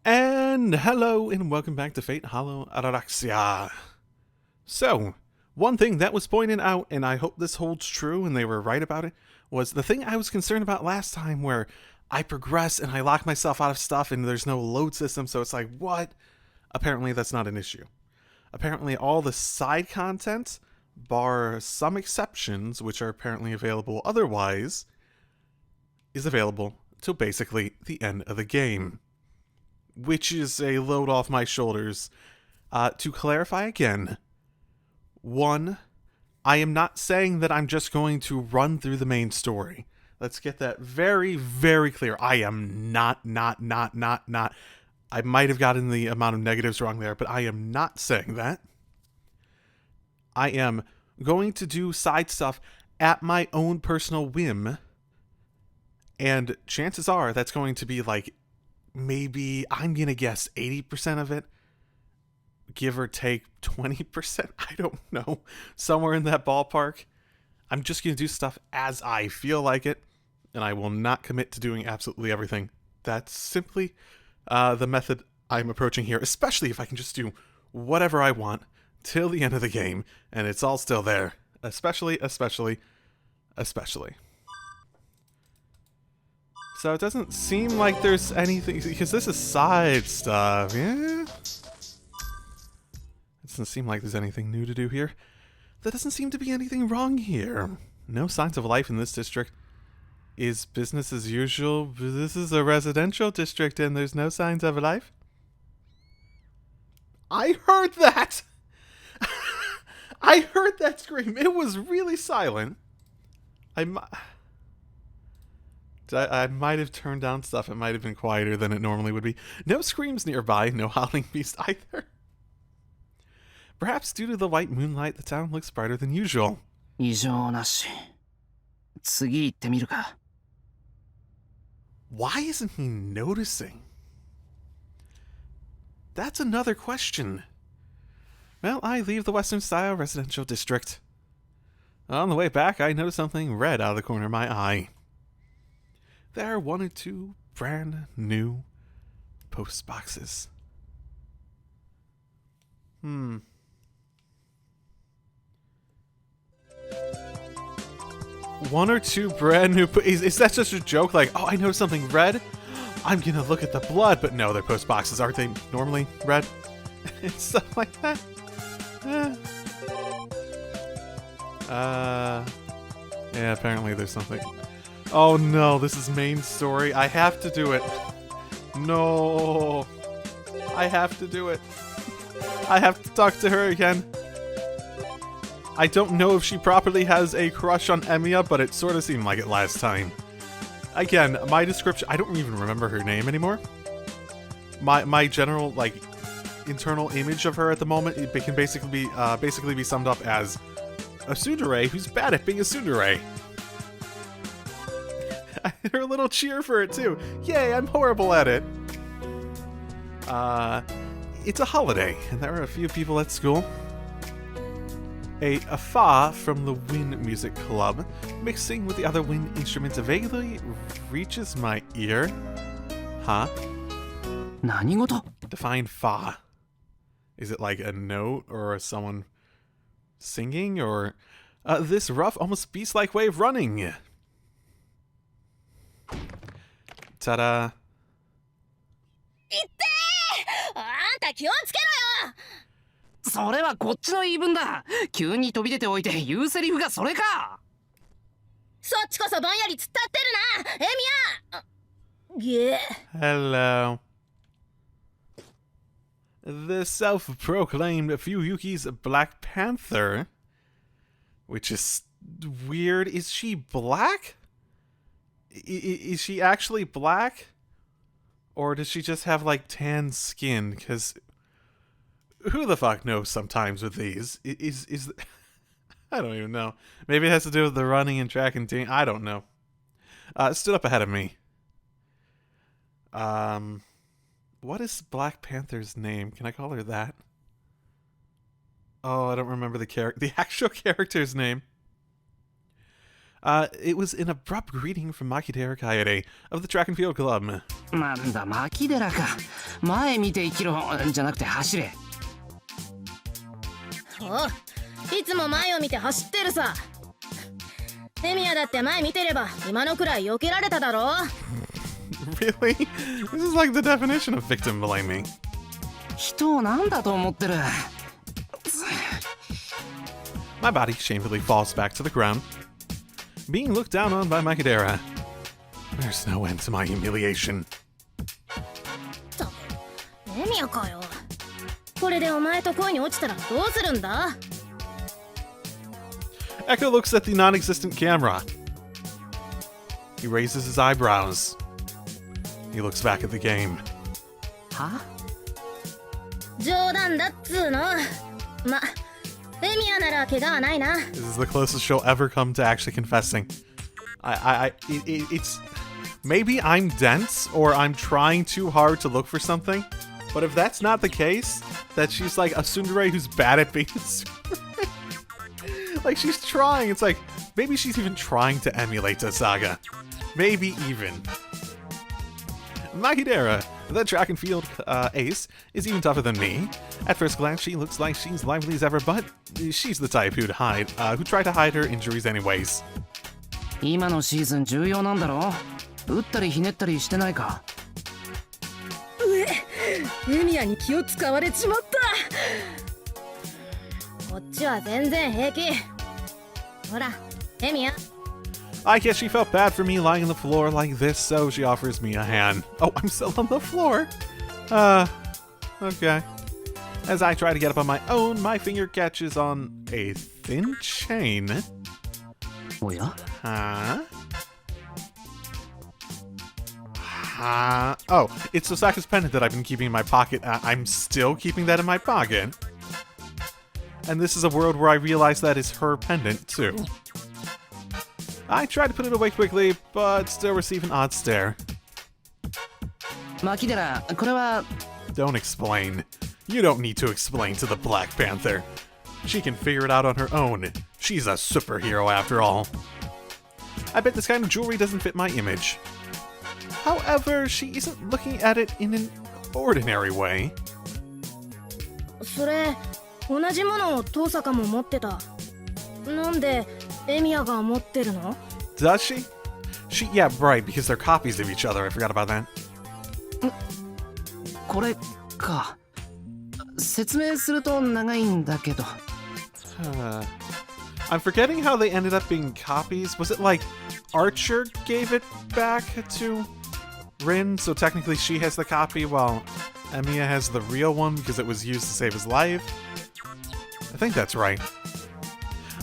And hello and welcome back to Fate Hollow Ataraxia. So, one thing that was pointed out, and I hope this holds true and they were right about it, was the thing I was concerned about last time where I progress and I lock myself out of stuff and there's no load system, so it's like, what? Apparently that's not an issue. Apparently all the side content, bar some exceptions, which are apparently available otherwise, is available till basically the end of the game. Which is a load off my shoulders. To clarify again, 1, I am not saying that I'm just going to run through the main story. Let's get that very, very clear. I am not. I might have gotten the amount of negatives wrong there, but I am not saying that. I am going to do side stuff at my own personal whim, and chances are that's going to be like maybe, I'm going to guess 80% of it, give or take 20%. I don't know. Somewhere in that ballpark. I'm just going to do stuff as I feel like it, and I will not commit to doing absolutely everything. That's simply the method I'm approaching here, especially if I can just do whatever I want till the end of the game, and it's all still there. Especially. So it doesn't seem like there's anything, because this is side stuff, yeah? It doesn't seem like there's anything new to do here. There doesn't seem to be anything wrong here. No signs of life in this district. Is business as usual? This is a residential district and there's no signs of life? I heard that! I heard that scream. It was really silent. I might have turned down stuff. It might have been quieter than it normally would be. No screams nearby, no howling beast either. Perhaps due to the white moonlight, the town looks brighter than usual. 異常なし。次行ってみるか。 Why isn't he noticing? That's another question. Well, I leave the Western Style Residential District. On the way back, I noticed something red out of the corner of my eye. There are 1 or 2 brand new post boxes. 1 or 2 brand new... Is that just a joke? Like, oh, I noticed something red? I'm gonna look at the blood. But no, they're post boxes. Aren't they normally red? And stuff like that. Yeah, apparently there's something... Oh no, this is main story. I have to do it. No. I have to do it. I have to talk to her again. I don't know if she properly has a crush on Emiya, but it sort of seemed like it last time. Again, my description... I don't even remember her name anymore. My general, like, internal image of her at the moment, it can basically be summed up as a tsundere who's bad at being a tsundere. I heard a little cheer for it too. Yay, I'm horrible at it. It's a holiday, and there are a few people at school. A fa from the wind music club, mixing with the other wind instruments, vaguely reaches my ear. Huh? 何事? Define fa. Is it like a note or someone singing, or this rough, almost beast-like way of running? Ta-da. いってー！あんた気をつけろよ！それはこっちの言い分だ。急に飛び出ておいて言うセリフがそれか。そっちこそぼんやり突っ立ってるな、エミヤ。Hello. The self-proclaimed Fuyuki's Black Panther, which is weird. Is she black? Is she actually black? Or does she just have, like, tan skin? Because who the fuck knows sometimes with these? Is I don't even know. Maybe it has to do with the running and track and team. I don't know. Stood up ahead of me. What is Black Panther's name? Can I call her that? Oh, I don't remember the actual character's name. It was an abrupt greeting from Makidera Kaede of the Track and Field Club. なんだマキデラか。前見て生きろじゃなくて走れ。おいつも前を見て走ってるさ。エミヤだって前見てれば今のくらい避けられただろ。Really? This is like the definition of victim blaming. 人をなんだと思ってる。My body shamefully falls back to the ground, being looked down on by Makidera. There's no end to my humiliation. エミヤかよ。これでお前と恋に落ちたらどうするんだ？ Echo looks at the non-existent camera. He raises his eyebrows. He looks back at the game. は？冗談だっつーの。ま、エミヤなら怪我はないな。 This is the closest she'll ever come to actually confessing. It's maybe I'm dense or I'm trying too hard to look for something, but if that's not the case, that she's like a tsundere who's bad at being a tsundere. Like she's trying. It's like maybe she's even trying to emulate the saga. Maybe even. Makidera, the track and field ace, is even tougher than me. At first glance, she looks like she's lively as ever, but she's the type who try to hide her injuries anyways. 今のシーズン重要なんだろ。打ったりひねったりしてないか。エミヤに気を使われちまった。こっちは全然平気。ほら、エミヤ。I guess she felt bad for me lying on the floor like this, so she offers me a hand. Oh, I'm still on the floor. Okay. As I try to get up on my own, my finger catches on a thin chain. おや？ Oh, it's Osaka's pendant that I've been keeping in my pocket. I'm still keeping that in my pocket. And this is a world where I realize that is her pendant, too. I try to put it away quickly, but still receive an odd stare. マキデラ、これは。 Don't explain. You don't need to explain to the Black Panther. She can figure it out on her own. She's a superhero after all. I bet this kind of jewelry doesn't fit my image. However, she isn't looking at it in an ordinary way. それ、同じものを遠坂も持ってた。なんでエミヤが持ってるの？ Does she? Yeah, right, because they're copies of each other. I forgot about that. これか。説明すると長いんだけど。I'm forgetting how they ended up being copies. Was it like Archer gave it back to Rin, so technically she has the copy while Emiya has the real one because it was used to save his life? I think that's right.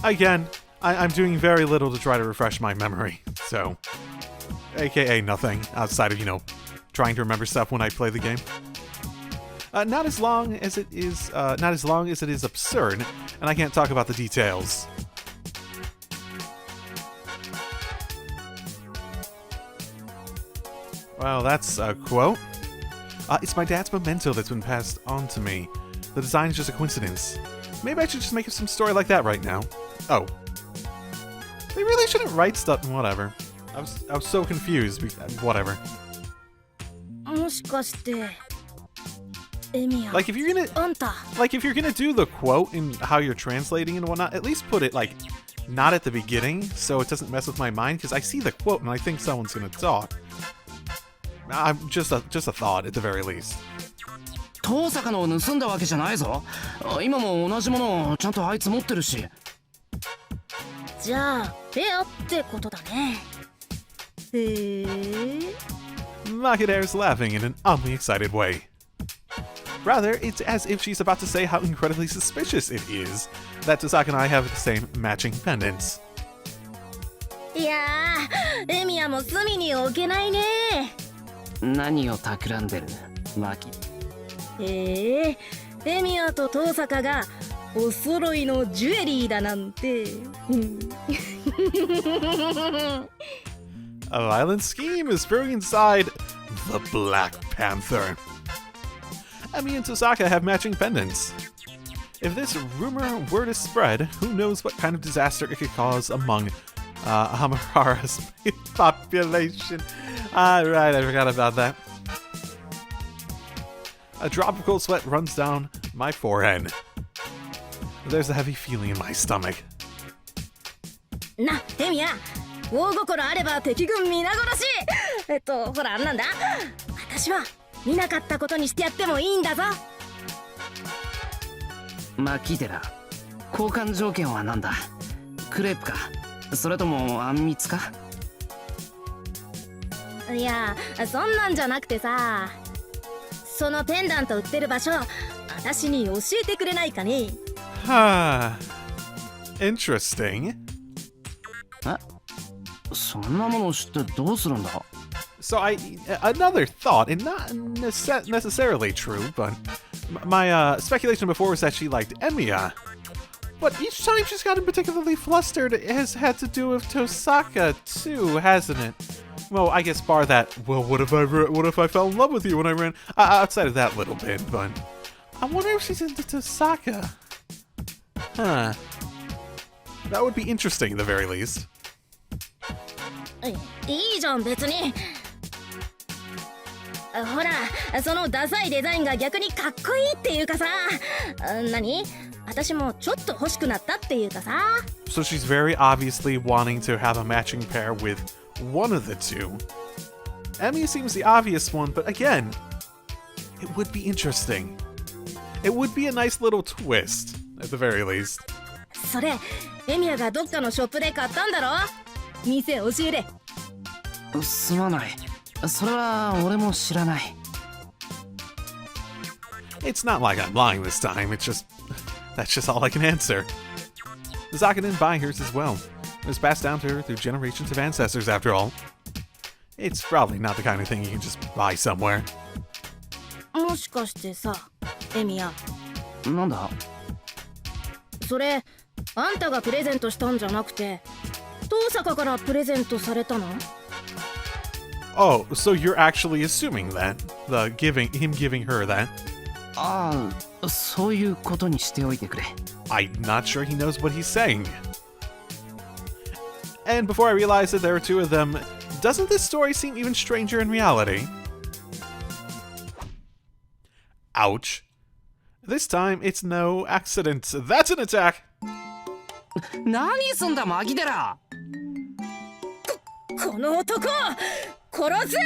Again, I'm doing very little to try to refresh my memory, so aka nothing outside of, trying to remember stuff when I play the game. Not as long as it is absurd, and I can't talk about the details. Well, that's a quote. It's my dad's memento that's been passed on to me. The design is just a coincidence. Maybe I should just make up some story like that right now. Oh. They really shouldn't write stuff. Whatever. I was so confused. Whatever. もしかしてエミヤ。 Like if you're gonna do the quote and how you're translating and whatnot, at least put it like not at the beginning so it doesn't mess with my mind, because I see the quote and I think someone's gonna talk. I'm just a thought at the very least. 遠坂のを盗んだわけじゃないぞ。今も同じものをちゃんとあいつ持ってるし。じゃあペアってことだね。へえ。 Makidera's laughing in an oddly excited way. Rather, it's as if she's about to say how incredibly suspicious it is that Tosaka and I have the same matching pendants. いやー、エミヤも隅に置けないね。何を企んでる、マキ。エミヤと遠坂がお揃いのジュエリーだなんて。A violent scheme is brewing inside the Black Panther. Emi and Tosaka have matching pendants. If this rumor were to spread, who knows what kind of disaster it could cause among Amahara's population. Right, I forgot about that. A drop of cold sweat runs down my forehead. There's a heavy feeling in my stomach. な、エミヤ、大心あれば敵軍皆殺し。ほら、なんだ、私は見なかったことにしてやってもいいんだぞ。まあ聞いてら、交換条件はなんだ？クレープか、それともあんみつか？いや、そんなんじゃなくてさ、そのペンダント売ってる場所、私に教えてくれないかね。Ha. Interesting. そんなものを知ってどうするんだ？ So another thought, and not necessarily true, but my speculation before was that she liked Emiya. But each time she's gotten particularly flustered, it has had to do with Tosaka too, hasn't it? Well, I guess bar that. Well, what if I fell in love with you when I ran? Outside of that little bit, but I wonder if she's into Tosaka. Huh. That would be interesting, at the very least. いいじゃん別に。ほら、そのダサいデザインが逆にかっこいいっていうかさ、何？私もちょっと欲しくなったっていうかさ。So she's very obviously wanting to have a matching pair with one of the two. Emiya seems the obvious one, but again, it would be interesting. It would be a nice little twist, at the very least. それ、エミヤがどっかのショップで買ったんだろ？店教えれ。すまない。それは俺も知らない。It's not like I'm lying this time, it's just... That's just all I can answer. Zaka didn't buy hers as well. It was passed down to her through generations of ancestors, after all. It's probably not the kind of thing you can just buy somewhere. もしかしてさ、エミヤ。なんだ？それ、あんたがプレゼントしたんじゃなくて、遠坂からプレゼントされたの？ Oh, so you're actually assuming that? Him giving her that? ああ、そういうことにしておいてくれ。I'm not sure he knows what he's saying. And before I realized that there were two of them, doesn't this story seem even stranger in reality? Ouch. This time, it's no accident. That's an attack! 何すんだマギデラ。この男、殺せ！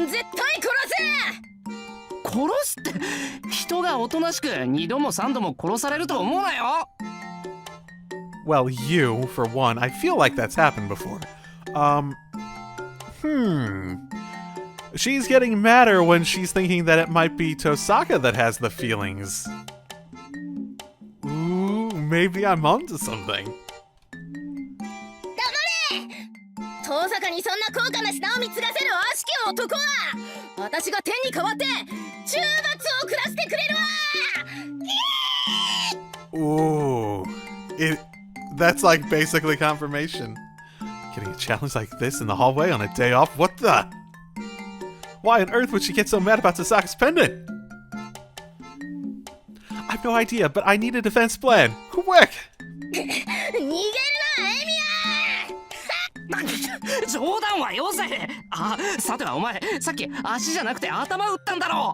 絶対殺せ！殺すって人がおとなしく二度も三度も殺されると思うなよ。 Well, you, for one, I feel like that's happened before. She's getting madder when she's thinking that it might be Tosaka that has the feelings. Ooh, maybe I'm onto something. 遠坂にそんな高価な品を貢がせる悪しき男は、私が天に代わって重罰を下してくれるわ。Ooh, that's like basically confirmation. Getting a challenge like this in the hallway on a day off? What the? Why on earth would she get so mad about Sasaka's pendant? I have no idea, but I need a defense plan. Quick! 逃げるな、エミ冗談はよせ。あ、さてはお前さっき足じゃなくて頭打ったんだろ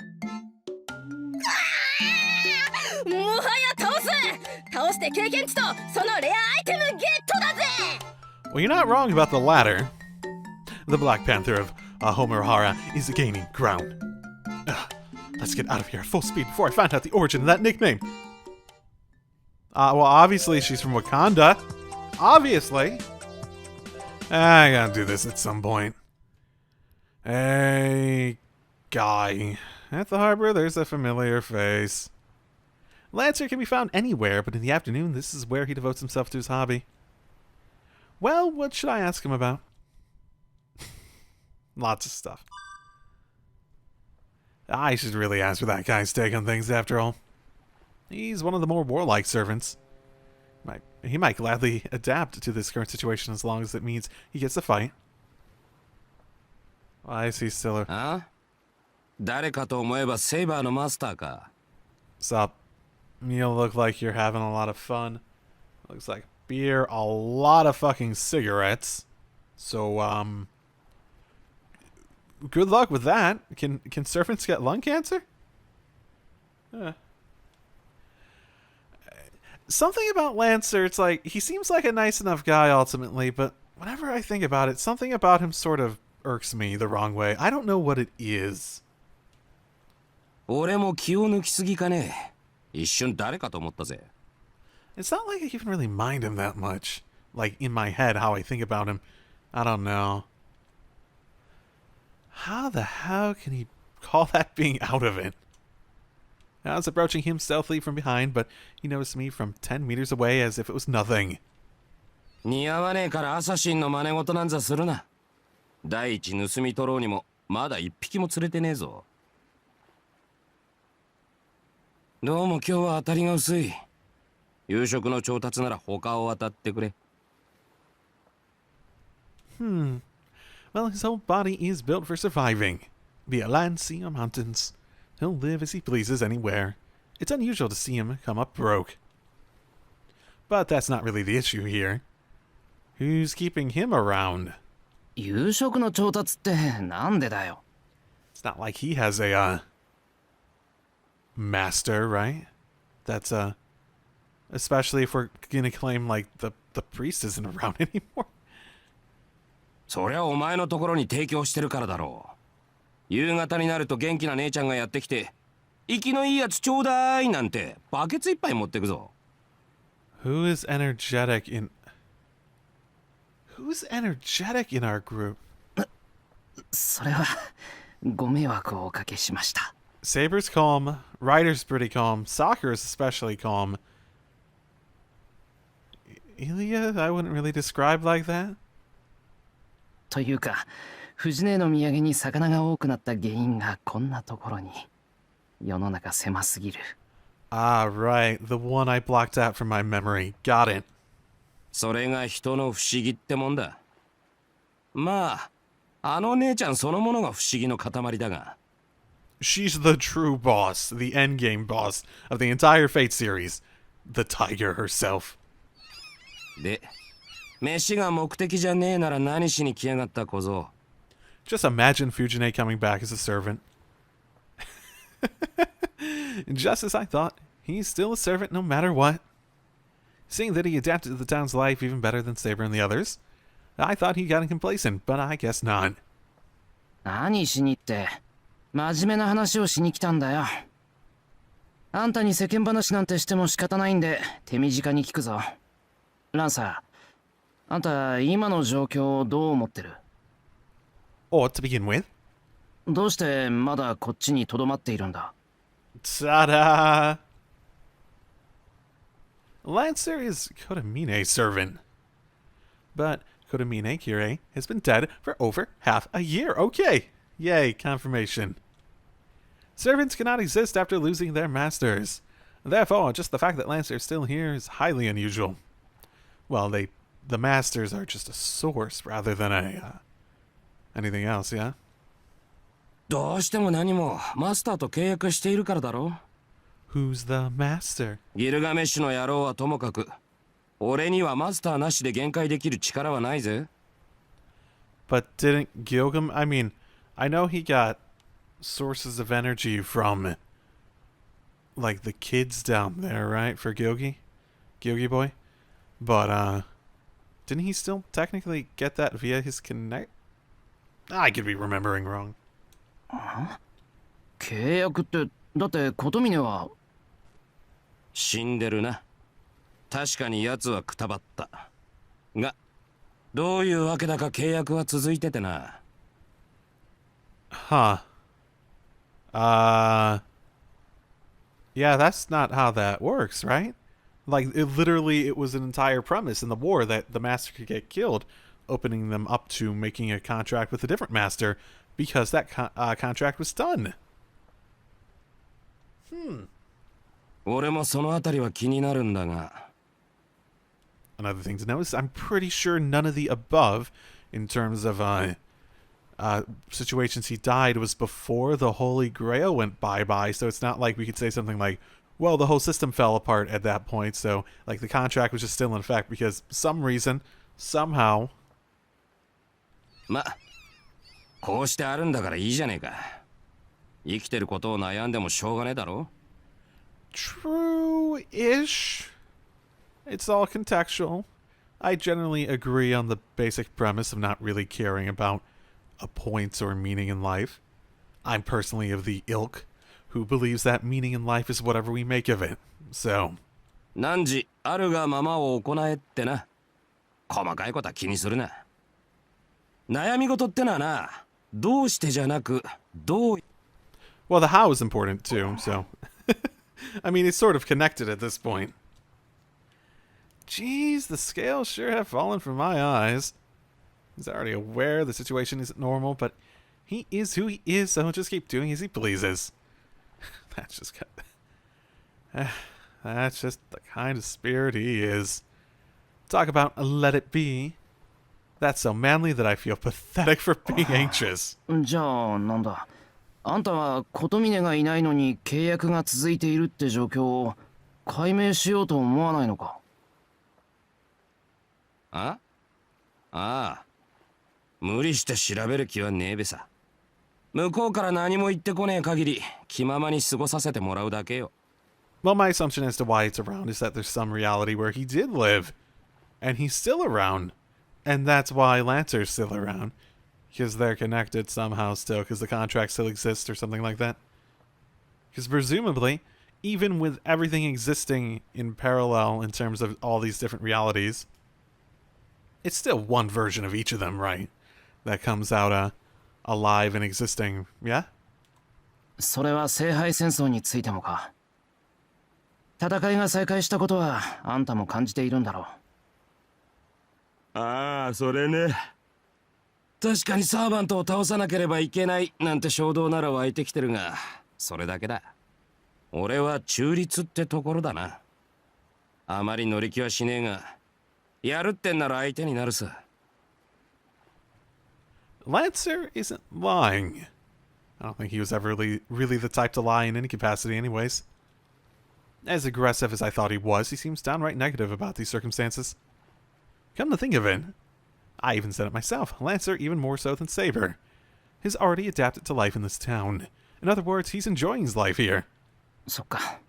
ヤ！もはや倒して経験値とそのレアアイテムゲットだぜ！ Well, you're not wrong about the latter. The Black Panther of Homerhara is gaining ground. Let's get out of here at full speed before I find out the origin of that nickname. Well, obviously she's from Wakanda. Obviously. I gotta do this at some point. Hey, guy. At the harbor, there's a familiar face. Lancer can be found anywhere, but in the afternoon, this is where he devotes himself to his hobby. Well, what should I ask him about? Lots of stuff. I should really ask for that guy's take on things, after all. He's one of the more warlike servants. He might gladly adapt to this current situation as long as it means he gets to fight. I see Stiller. あ？誰かと思えばセイバーのマスターか。Sup? You look like you're having a lot of fun. Looks like beer, a lot of fucking cigarettes. So, good luck with that. Can servants get lung cancer? Something about Lancer, it's like, he seems like a nice enough guy ultimately, but whenever I think about it, something about him sort of irks me the wrong way. I don't know what it is. 俺も気を抜きすぎかね。一瞬誰かと思ったぜ。It's not like I even really mind him that much. Like, in my head, how I think about him. I don't know. How the hell can he call that being out of it? I was approaching him stealthily from behind, but he noticed me from 10 meters away as if it was nothing. 似合わねえからアサシンの真似事なんざするな。第一盗み取ろうにもまだ一匹も釣れてねえぞ。どうも今日は当たりが薄い。夕食の調達なら他を渡ってくれ。Well, his whole body is built for surviving. Be it land, sea, or mountains. He'll live as he pleases anywhere. It's unusual to see him come up broke. But that's not really the issue here. Who's keeping him around? 夕食の調達ってなんでだよ。 It's not like he has a, master, right? That's, especially if we're gonna claim, like, the priest isn't around anymore. そりゃお前のところに提供してるからだろう。夕方になると元気な姉ちゃんがやってきて、息のいいやつちょうだいなんてバケツ一杯持ってくぞ。Who is energetic in... Who's energetic in our group? それはご迷惑をおかけしました。 Saber's calm. Ryder's pretty calm. Sakura's especially calm. Ilya, I wouldn't really describe like that. というか、藤根の土産に魚が多くなった原因がこんなところに。世の中狭すぎる。Ah, right. The one I blocked out from my memory. Got it. それが人の不思議ってもんだ。まあ、あの姉ちゃんそのものが不思議の塊だが。She's the true boss, the endgame boss of the entire Fate series. The tiger herself. で、飯が目的じゃねえなら何しに来やがった小僧。Just imagine Fujine coming back as a servant. Just as I thought, he's still a servant no matter what. Seeing that he adapted to the town's life even better than Saber and the others, I thought he got complacent, but I guess not. 何しにって、真面目な話をしに来たんだよ。あんたに世間話なんてしても仕方ないんで、手短に聞くぞ。ランサー、あんた今の状況をどう思ってる？ Or to begin with, どうしてまだこっちに留まっているんだ？ ta-da! Lancer is Kodamina's servant. But Kodamine Kirei has been dead for over half a year. Okay! Yay, confirmation. Servants cannot exist after losing their masters. Therefore, just the fact that Lancer is still here is highly unusual. Well, the masters are just a source rather than anything else, yeah? どうしても何もマスターと契約しているからだろ。 Who's the master? ギルガメッシュの野郎はともかく、俺にはマスターなしで限界できる力はないぜ。 But didn't Gilgam... I mean, I know he got sources of energy from, like, the kids down there, right? For Gigy Boy? But, didn't he still technically get that via his connect? I could be remembering wrong. 契約って、だって琴峰は。死んでるな。確かに奴はくたばった。が、どういうわけだか契約は続いててな。Huh. Yeah, that's not how that works, right? Like, it was an entire premise in the war that the master could get killed, opening them up to making a contract with a different master because that contract was done. 俺もそのあたりは気になるんだが。Another thing to notice, I'm pretty sure none of the above, in terms of situations he died, was before the Holy Grail went bye-bye, so it's not like we could say something like, well, the whole system fell apart at that point, so, like, the contract was just still in effect because some reason, somehow, ま、こうしてあるんだからいいじゃねえか。生きてることを悩んでもしょうがねえだろ。 True-ish. It's all contextual. I generally agree on the basic premise of not really caring about a point or meaning in life. I'm personally of the ilk who believes that meaning in life is whatever we make of it. So, 汝あるがままを行えってな。細かいことは気にするな。悩み事ってのはな、どうしてじゃなく、どう。 well, the how is important too, so. I mean, it's sort of connected at this point. Jeez, the scales sure have fallen from my eyes. He's already aware the situation isn't normal, but he is who he is, so he'll just keep doing as he pleases. That's just that's just the kind of spirit he is. Talk about let it be. That's so manly that I feel pathetic for being anxious. じゃあなんだ、あんたは琴峰がいないのに契約が続いているって状況を解明しようと思わないのか。ああ、無理して調べる気はねえべさ。向こうから何も言ってこねえ限り気ままに過ごさせてもらうだけよ。 Well, my assumption as to why it's around is that there's some reality where he did live, and he's still around. And that's why Lancer's still around. Because they're connected somehow still, because the contract still exists or something like that. Because presumably, even with everything existing in parallel in terms of all these different realities, it's still one version of each of them, right? That comes out alive and existing, yeah? それは聖杯戦争についてもか。戦いが再開したことはあんたも感じているんだろう。ああ、それね。確かにサーバントを倒さなければいけないなんて衝動なら湧いてきてるが、それだけだ。俺は中立ってところだな。あまり乗り気はしねえが、やるってんなら相手になるさ。Lancer isn't lying. I don't think he was ever really the type to lie in any capacity anyways. As aggressive as I thought he was, he seems downright negative about these circumstances. Come to think of it, I even said it myself, Lancer even more so than Saber, has already adapted to life in this town. In other words, he's enjoying his life here. そっか。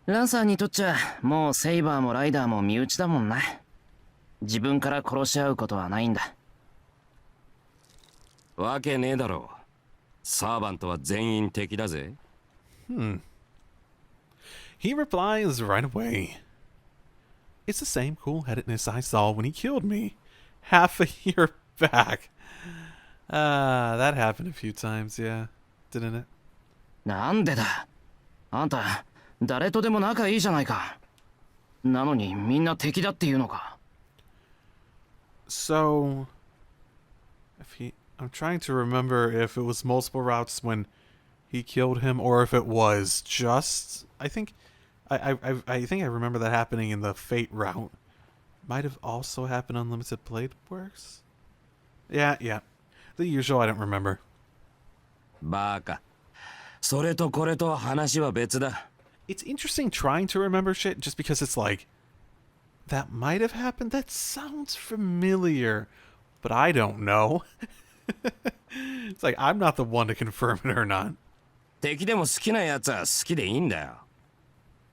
ランサーにとっちゃもうセイバーもライダーも身内だもんな。自分から殺し合うことはないんだ。わけねえだろう。サーバントは全員敵だぜ。He replies right away. It's the same cool-headedness I saw when he killed me half a year back. That happened a few times, yeah, didn't it? なんでだ。あんた誰とでも仲いいじゃないか。なのにみんな敵だっていうのか。So, I'm trying to remember if it was multiple routes when he killed him, or if it was just. I think I remember that happening in the Fate route. Might have also happened on Limited Blade Works. Yeah. The usual. I don't remember. バカ。それとこれと話は別だ。It's interesting trying to remember shit just because it's like that might have happened. That sounds familiar, but I don't know. It's like I'm not the one to confirm it or not. 敵でも好きなやつは好きでいいんだよ。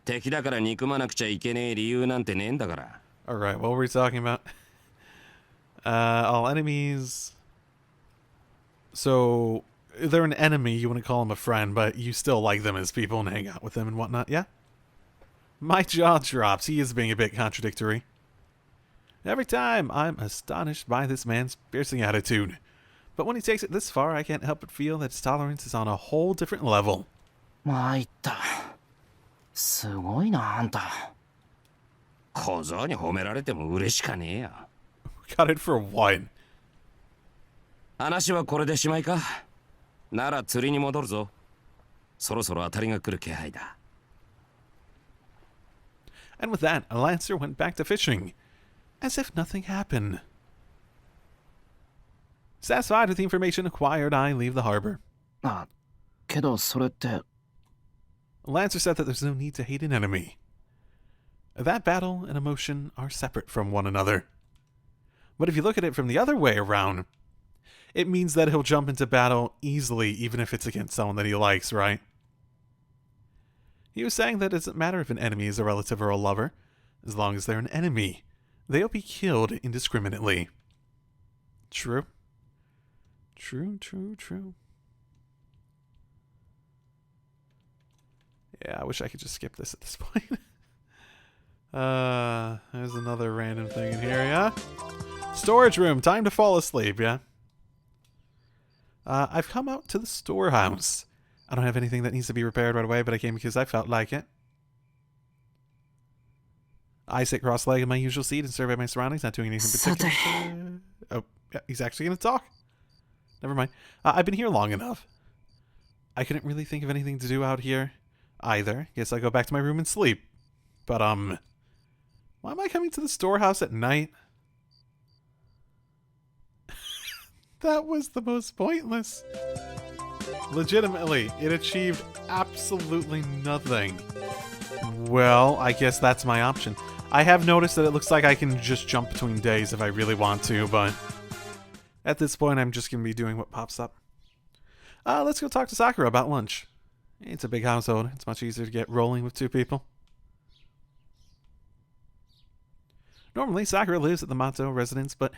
敵だから憎まなくちゃいけねえ理由なんてねえんだから。All right, what were we talking about? All enemies. So they're an enemy. You wouldn't call them a friend, but you still like them as people and hang out with them and whatnot. Yeah. My jaw drops. He is being a bit contradictory. Every time I'm astonished by this man's piercing attitude. But when he takes it this far, I can't help but feel that his tolerance is on a whole different level. 参った。すごいなあんた。小僧に褒められても嬉しかねえよ。Got it for what? 話はこれでしまいか。なら釣りに戻るぞ。そろそろ当たりが来る気配だ。And with that, a lancer went back to fishing, as if nothing happened. Satisfied with the information acquired, I leave the harbor. あ、けどそれって。Lancer said that there's no need to hate an enemy. That battle and emotion are separate from one another. But if you look at it from the other way around, it means that he'll jump into battle easily, even if it's against someone that he likes, right? He was saying that it doesn't matter if an enemy is a relative or a lover. As long as they're an enemy, they'll be killed indiscriminately. True. True, true, true. Yeah, I wish I could just skip this at this point. There's another random thing in here, yeah? Storage room, time to fall asleep, yeah? I've come out to the storehouse. I don't have anything that needs to be repaired right away, but I came because I felt like it. I sit cross-legged in my usual seat and survey my surroundings, not doing anything particular. Oh, yeah, he's actually going to talk. Never mind. I've been here long enough. I couldn't really think of anything to do out here either. Guess I'll go back to my room and sleep. But, why am I coming to the storehouse at night? That was the most pointless. Legitimately, it achieved absolutely nothing. Well, I guess that's my option. I have noticed that it looks like I can just jump between days if I really want to, but at this point I'm just going to be doing what pops up. Let's go talk to Sakura about lunch. It's a big household. It's much easier to get rolling with two people. Normally, Sakura lives at the Mato residence, but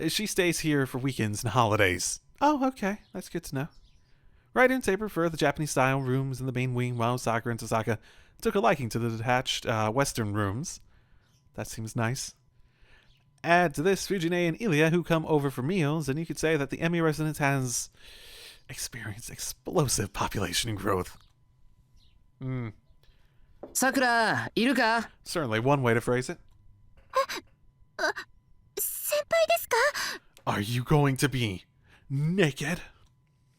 she stays here for weekends and holidays. Oh, okay. That's good to know. Right in, they prefer the Japanese-style rooms in the main wing, while Sakura and Tasaka took a liking to the detached Western rooms. That seems nice. Add to this Fujine and Ilya, who come over for meals, and you could say that the Emi residence has experienced explosive population growth. Sakura, いるか? Certainly one way to phrase it. 先輩ですか? Are you going to be naked?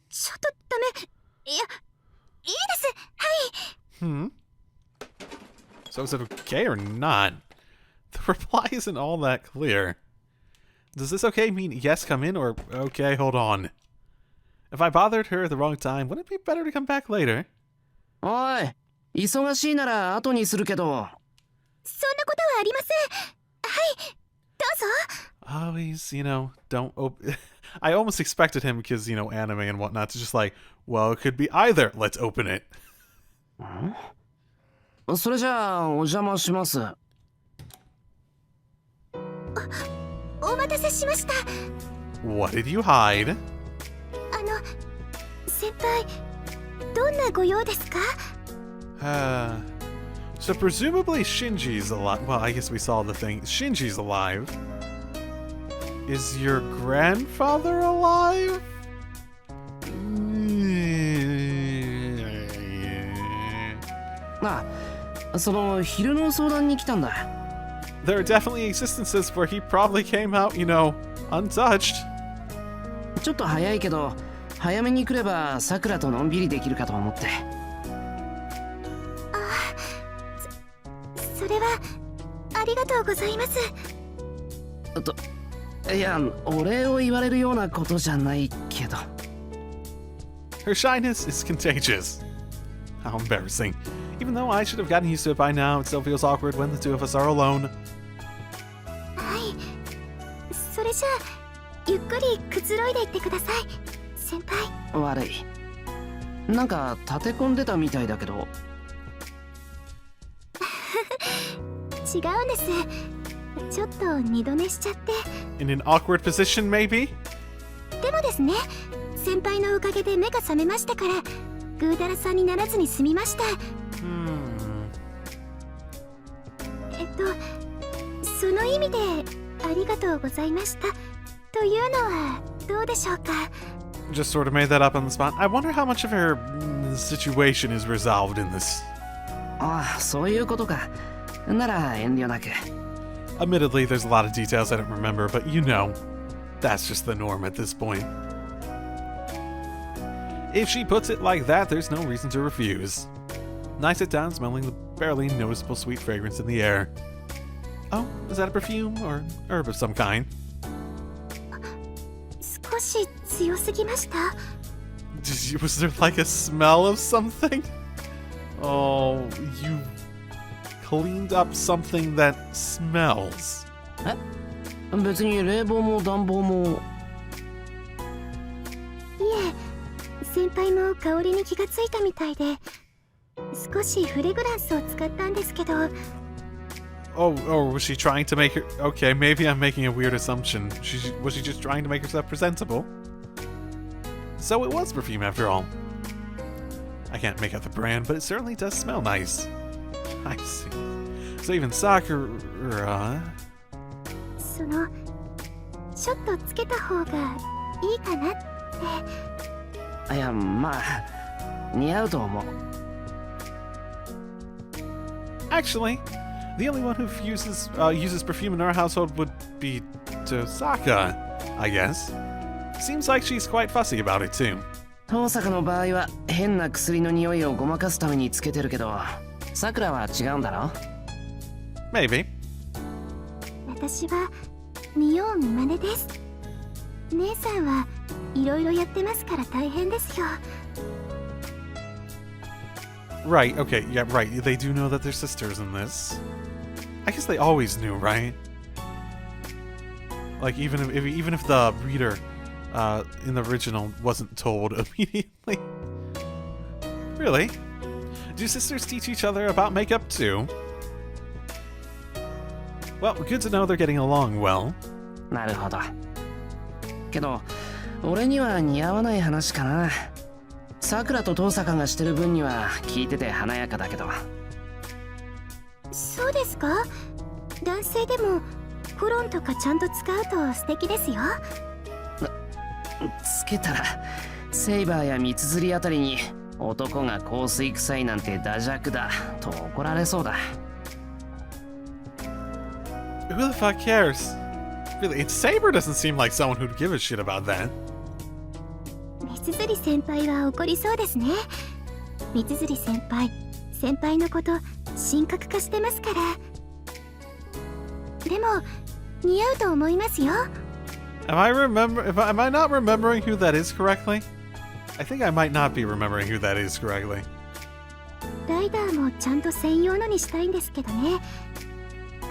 ちょっとダメ。いや、いいです。はい。So is it okay or not? The reply isn't all that clear. Does this okay mean yes, come in, or okay, hold on? If I bothered her at the wrong time, wouldn't it be better to come back later? おい、忙しいなら後にするけど。そんなことはありません。はい、どうぞ。Oh, he's, don't open... I almost expected him because, anime and whatnot to just like, well, it could be either. Let's open it. それじゃあ、お邪魔します。お待たせしました。What did you hide? 先輩、どんなご用ですか? So presumably Shinji's alive. Well, I guess we saw the thing. Shinji's alive. Is your grandfather alive? その昼の相談に来たんだ。There are definitely existences where he probably came out, untouched. ちょっと早いけど、早めに来ればさくらとのんびりできるかと思って。それはありがとうございます。いや、お礼を言われるようなことじゃないけど。Her shyness is contagious. How embarrassing. Even though I should have gotten used to it by now, it still feels awkward when the two of us are alone. はい。それじゃあ、ゆっくりくつろいでいってください、先輩。悪い。なんか立て込んでたみたいだけど。違うんです。ちょっと二度寝しちゃって。In an awkward position, maybe? でもですね、先輩のおかげで目が覚めましたから、ぐうだらさんにならずに済みました。その意味でありがとうございましたというのはどうでしょうか? Just sort of made that up on the spot. I wonder how much of her situation is resolved in this. ああ、そういうことか。なら遠慮なく。Admittedly, there's a lot of details I don't remember, but that's just the norm at this point. If she puts it like that, there's no reason to refuse. I sit down, smelling the barely noticeable sweet fragrance in the air. Oh, is that a perfume or herb of some kind? 少し強すぎました? Was there like a smell of something? Oh, you cleaned up something that smells. 別に冷房も暖房も。いえ、先輩も香りに気がついたみたいで、少しフレグランスを使ったんですけど。Oh, was she trying to make her... Okay, maybe I'm making a weird assumption. Was she just trying to make herself presentable? So it was perfume after all. I can't make out the brand, but it certainly does smell nice. I see. So even Sakura... その、ちょっとつけた方がいいかなって。いや、まあ、似合うと思う。Actually, the only one who uses perfume in our household would be Tosaka, I guess. Seems like she's quite fussy about it too. 遠坂の場合は変な薬の匂いをごまかすためにつけてるけど、さくらは違うんだろ？ Maybe. 私は見よう見まねです。姉さんはいろいろやってますから大変ですよ。Right, okay, yeah, right. They do know that they're sisters in this. I guess they always knew, right? Like, even if the reader in the original wasn't told immediately. Really? Do sisters teach each other about makeup too? Well, good to know they're getting along well. なるほど。けど、俺には似合わない話かな。さくらと遠坂がしてる分には聞いてて華やかだけど。そうですか？男性でもコロンとかちゃんと使うと素敵ですよ。つけたらセイバーや三つ釣りあたりに男が香水臭いなんてダ弱だと怒られそうだ。Who the fuck cares? Really, Saber doesn't seem like someone who'd give a shit about that. 三つ先輩は怒りそうですね。三つ先輩のこと神格化してますから。でも似合うと思いますよ。Am I not remembering who that is correctly? I think I might not be remembering who that is correctly. ライダーもちゃんと専用のにしたいんですけどね。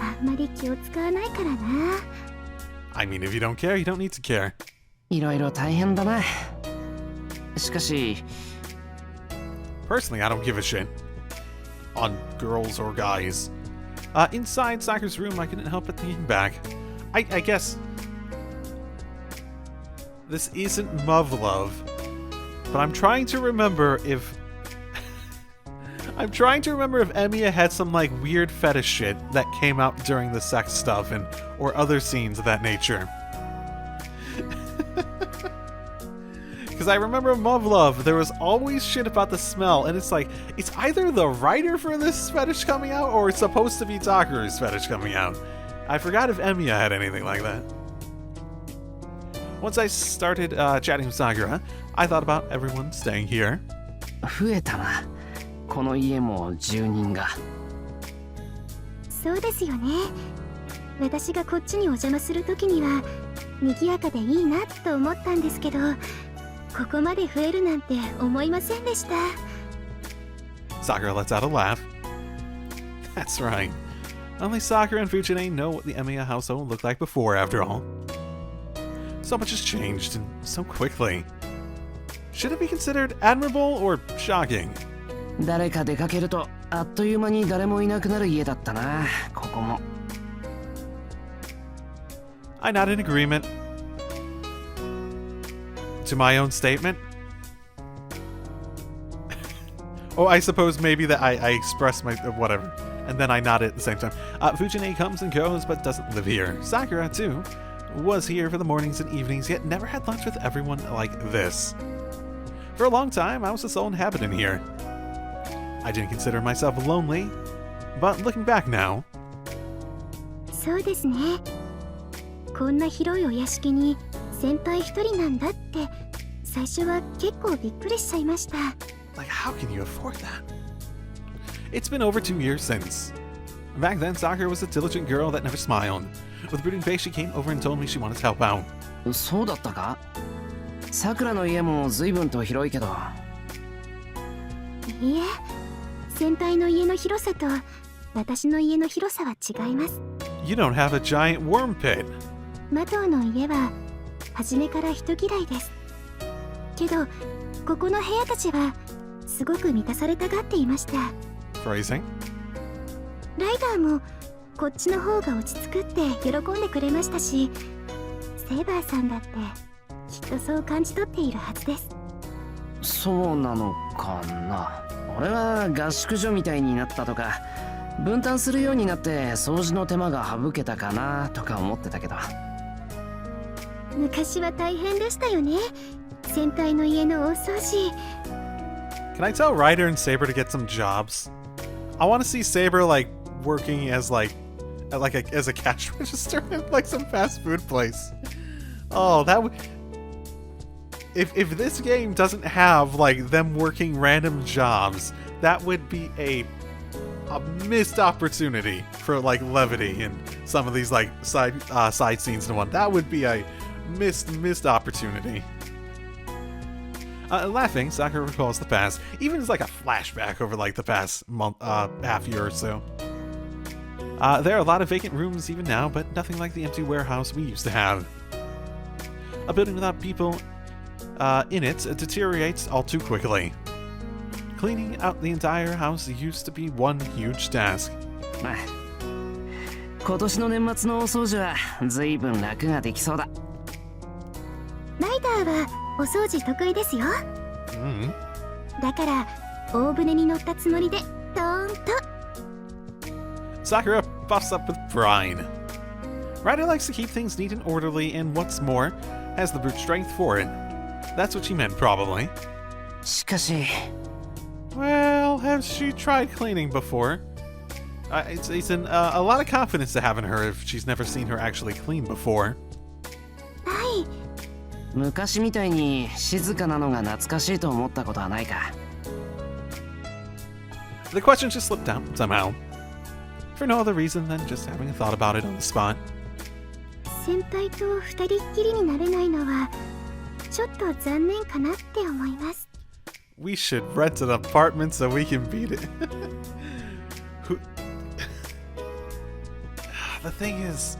あんまり気を使わないからな。I mean, if you don't care, you don't need to care. いろいろ大変だな。しかし Personally, I don't give a shit on girls or guys. Inside Sakura's room, I couldn't help but thinking back. I guess this isn't Muv-Love, but I'm trying to remember if Emiya had some like weird fetish shit that came out during the sex stuff or other scenes of that nature. Because I remember Muv-Love, there was always shit about the smell, and it's like, it's either the writer for this fetish coming out, or it's supposed to be Sakura's fetish coming out. I forgot if Emiya had anything like that. Once I started chatting with Sakura, I thought about everyone staying here. 増えたな。この家も住人が。そうですよね。私がこっちにお邪魔するときには賑やかでいいなと思ったんですけど、ここまで増えるなんて思いませんでした。Sakura lets out a laugh. That's right. Only Sakura and Fujine know what the Emiya household looked like before, after all. So much has changed, and so quickly. Should it be considered admirable or shocking? 誰か出かけるとあっという間に誰もいなくなる家だったな、ここも。I nod in agreement to my own statement. Oh, I suppose maybe that I expressed my whatever, and then I nodded at the same time. Fujine comes and goes, but doesn't live here. Sakura, too, was here for the mornings and evenings, yet never had lunch with everyone like this. For a long time, I was the sole inhabitant here. I didn't consider myself lonely, but looking back now... そうですね。こんな広いお屋敷に先輩一人なんだって最初は結構びっくりしちゃいました。Like, how can you afford that? It's been over 2 years since. Back then, Sakura was a diligent girl that never smiled. With a brooding face, she came over and told me she wanted to help out. そうだったか？さくらの家も随分と広いけど。いいえ、先輩の家の広さと私の家の広さは違います。You don't have a giant worm pit. マトウの家は初めから人嫌いです。けどここの部屋たちはすごく満たされたがっていました。 Phrasing. ライダーもこっちの方が落ち着くって喜んでくれましたし、セイバーさんだってきっとそう感じ取っているはずです。そうなのかな。俺は合宿所みたいになったとか、分担するようになって掃除の手間が省けたかなとか思ってたけど。昔は大変でしたよね、先輩の家の大掃除。 Can I tell Ryder and Saber to get some jobs? I want to see Saber like working as as a cash register in like some fast food place. Oh, that would. If this game doesn't have like them working random jobs, that would be a missed opportunity for like levity in some of these like side scenes in one. That would be a missed opportunity. Laughing, Sakura recalls the past, even as like a flashback over like the past month, half year or so. There are a lot of vacant rooms even now, but nothing like the empty warehouse we used to have. A building without people in it deteriorates all too quickly. Cleaning out the entire house used to be one huge task. まあ、今年の年末のお掃除は随分楽ができそうだ。ライダーはお掃除得意ですよ。だから大船に乗ったつもりでドーンと。 Sakura buffs up with brine. Ryder likes to keep things neat and orderly, and what's more, has the brute strength for it. That's what she meant, probably. しかし、 Well, has she tried cleaning before? It's a lot of confidence to have in her if she's never seen her actually clean before. はい。昔みたいに静かなのが懐かしいと思ったことはないか。The question just slipped out somehow. For no other reason than just having a thought about it on the spot. 先輩と二人っきりになれないのはちょっと残念かなって思います。 We should rent an apartment so we can beat it. The thing is,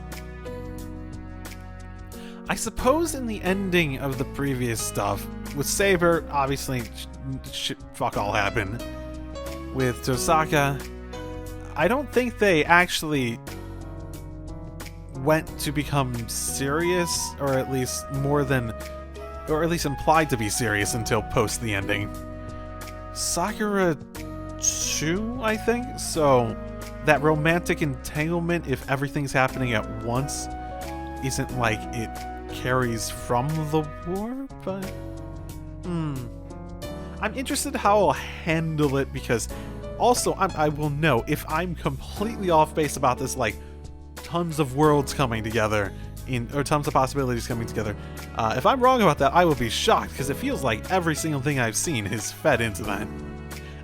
I suppose in the ending of the previous stuff, with Saber, obviously, fuck all happened. With Tosaka, I don't think they actually went to become serious, or at least implied to be serious until post the ending. Sakura too, I think? So, that romantic entanglement, if everything's happening at once, isn't like it carries from the war, but... I'm interested how I'll handle it, because also, I will know if I'm completely off base about this, like, tons of worlds coming together, or tons of possibilities coming together. If I'm wrong about that, I will be shocked, because it feels like every single thing I've seen is fed into that.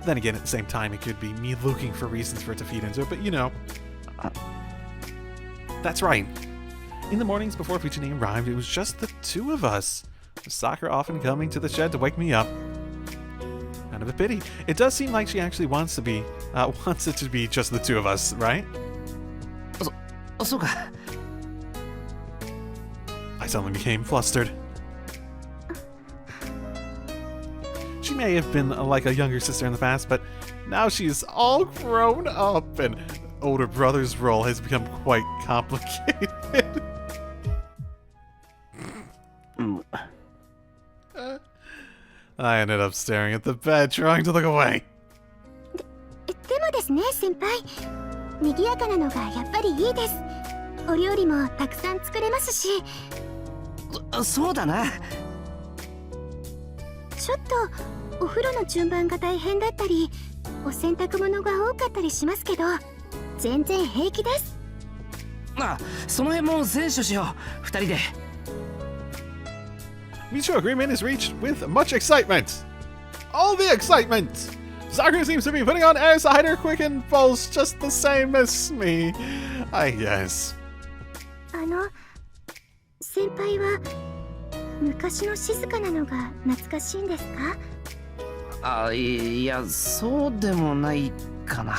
Then again, at the same time, it could be me looking for reasons for it to feed into it, but you know. That's right. In the mornings before Fujine arrived, it was just the two of us, with Sakura often coming to the shed to wake me up. Kind of a pity. It does seem like she actually wants it to be just the two of us, right? そうか。 I suddenly became flustered. She may have been like a younger sister in the past, but now she's all grown up, and older brother's role has become quite complicated. I ended up staring at the bed, trying to look away. でもですね、先輩。賑やかなのがやっぱりいいです。お料理もたくさん作れますし。そうだな。ちょっとお風呂の順番が大変だったり、お洗濯物が多かったりしますけど、全然平気です。あ、その辺も善処しよう。二人で。Mutual agreement is reached with much excitement. All the excitement! Sakura seems to be putting on airs to hide her quick impulse just the same as me, I guess. 先輩は昔の静かなのが懐かしいんですか？いや、そうでもないかな。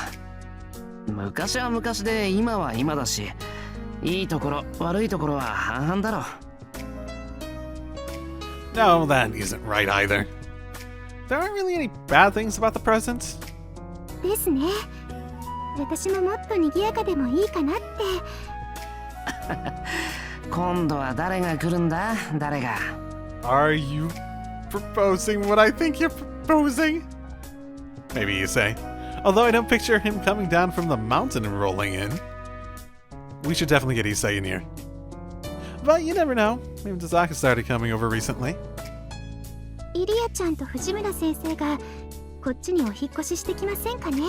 昔は昔で今は今だし、いいところ悪いところは半々だろ。 No, that isn't right either. There aren't really any bad things about the present. ですね。私ももっと賑やかでもいいかなって。今度は誰が来るんだ？誰が？ Are you proposing what I think you're proposing? Maybe you say. Although I don't picture him coming down from the mountain and rolling in. We should definitely get Issei in here. But you never know. Maybe Tazaka started coming over recently. イリアちゃんと藤村先生がこっちにお引っ越ししてきませんかね。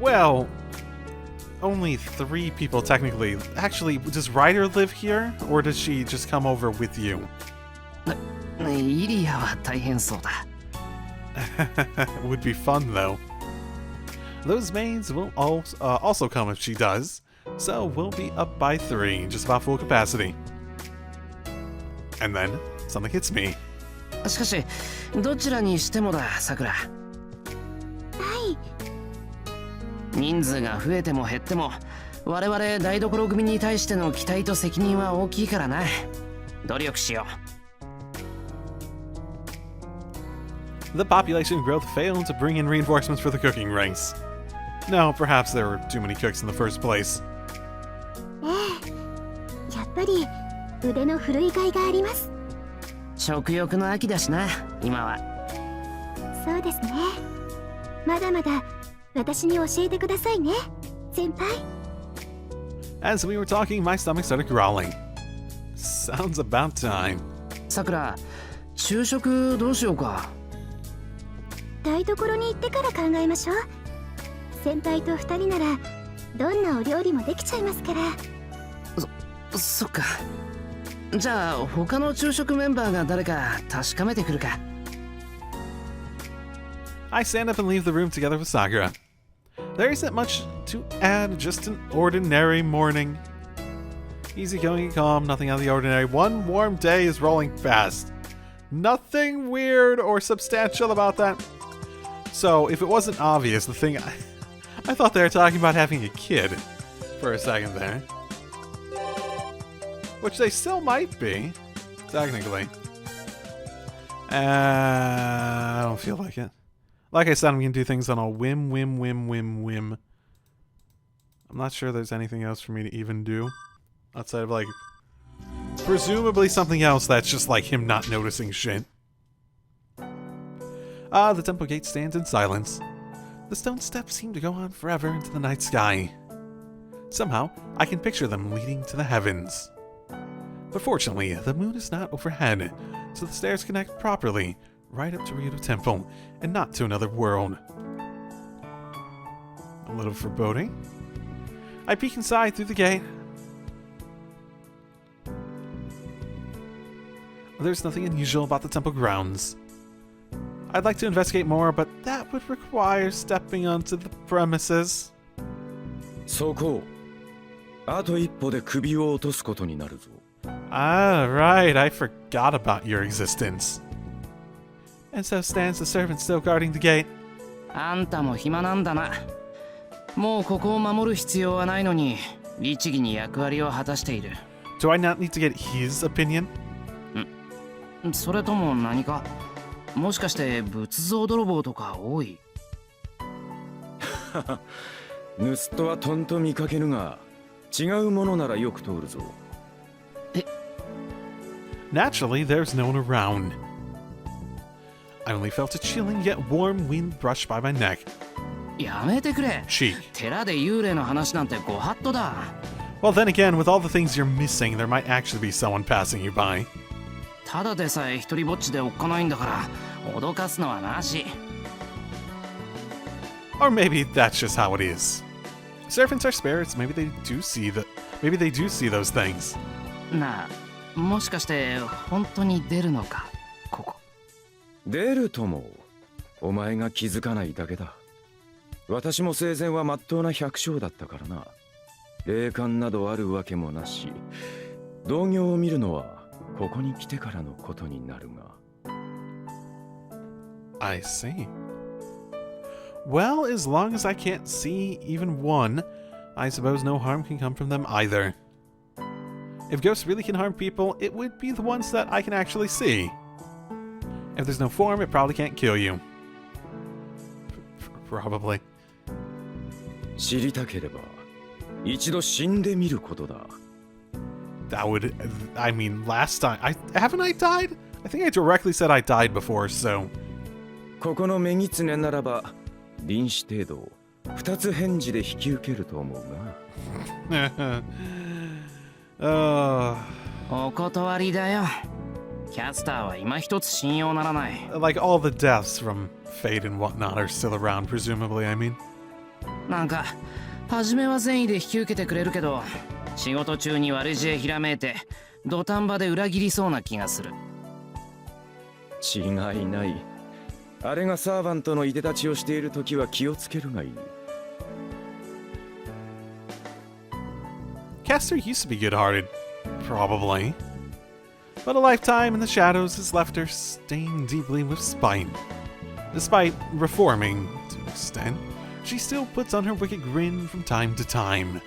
Well, only 3 people technically. Actually, does Ryder live here? Or does she just come over with you? イリアは大変そうだ。Would be fun though. Those maids will also come if she does, so we'll be up by 3, just about full capacity. And then something hits me. しかしどちらにしてもだ、さくら。はい。人数が増えても減っても我々台所組に対しての期待と責任は大きいからな。努力しよう。 The population growth failed to bring in reinforcements for the cooking ranks. No, perhaps there were too many cooks in the first place. ええ。やっぱり腕の振るいがいがあります。食欲の秋だしな、今は。そうですね。まだまだ私に教えてくださいね、先輩。 As we were talking, my stomach started growling. Sounds about time. さくら、昼食どうしようか。台所に行ってから考えましょう。先輩と2人ならどんなお料理もできちゃいますから。そっか。じゃあ他の昼食メンバーが誰か確かめてくるか。 I stand up and leave the room together with Sakura. There isn't much to add, just an ordinary morning. Easygoing and calm, nothing out of the ordinary. One warm day is rolling past. Nothing weird or substantial about that. So, if it wasn't obvious, the thing I thought they were talking about having a kid for a second there. Which they still might be, technically. I don't feel like it. Like I said, I'm going to do things on a whim. I'm not sure there's anything else for me to even do. Outside of, like, presumably something else that's just like him not noticing shit. The temple gate stands in silence. The stone steps seem to go on forever into the night sky. Somehow, I can picture them leading to the heavens. But fortunately, the moon is not overhead, so the stairs connect properly, right up to Ryudo Temple, and not to another world. A little foreboding. I peek inside through the gate. There's nothing unusual about the temple grounds. I'd like to investigate more, but that would require stepping onto the premises. そこ。あと一歩で首を落とすことになるぞ。Ah, right, I forgot about your existence. And so stands the servant still guarding the gate. あんたも暇なんだな。もうここを守る必要はないのに律儀に役割を果たしている。 Do I not need to get his opinion? それとも何か、もしかして仏像泥棒とか多い？盗人はとんと見かけぬが、違うものならよく通るぞ。Naturally, there's no one around. I only felt a chilling yet warm wind brush by my neck. やめてくれ。 Cheek. 寺で幽霊の話なんてご法度だ。 Well, then again, with all the things you're missing, there might actually be someone passing you by. ただでさえ一人ぼっちでおっかないんだから脅かすのはなし。 Or maybe that's just how it is. Servants are spirits. Maybe they do see those things. なあ、もしかして本当に出るのか、ここ。出るとも。お前が気づかないだけだ。私も生前は真っ当な百姓だったからな。霊感などあるわけもなし。同業を見るのはここに来てからのことになるが。I see. Well, as long as I can't see even one, I suppose no harm can come from them either. If ghosts really can harm people, it would be the ones that I can actually see. If there's no form, it probably can't kill you. Probably. 知りたければ一度死んでみることだ。 That would, I mean, last time, haven't I died? I think I directly said I died before, so. ここの女狐ならば臨死程度2つ返事で引き受けると思うが。お断りだよ。キャスターは今一つ信用ならない。Like all the deaths from Fate and whatnot are still around, presumably, I mean. なんか初めは善意で引き受けてくれるけど、仕事中に悪知恵ひらめいて土壇場で裏切りそうな気がする。違いない。あれがサーバントのいでたちをしているときは気をつけるがいい。Caster used to be good-hearted, probably. But a lifetime in the shadows has left her stained deeply with spite. Despite reforming, to an extent, she still puts on her wicked grin from time to time.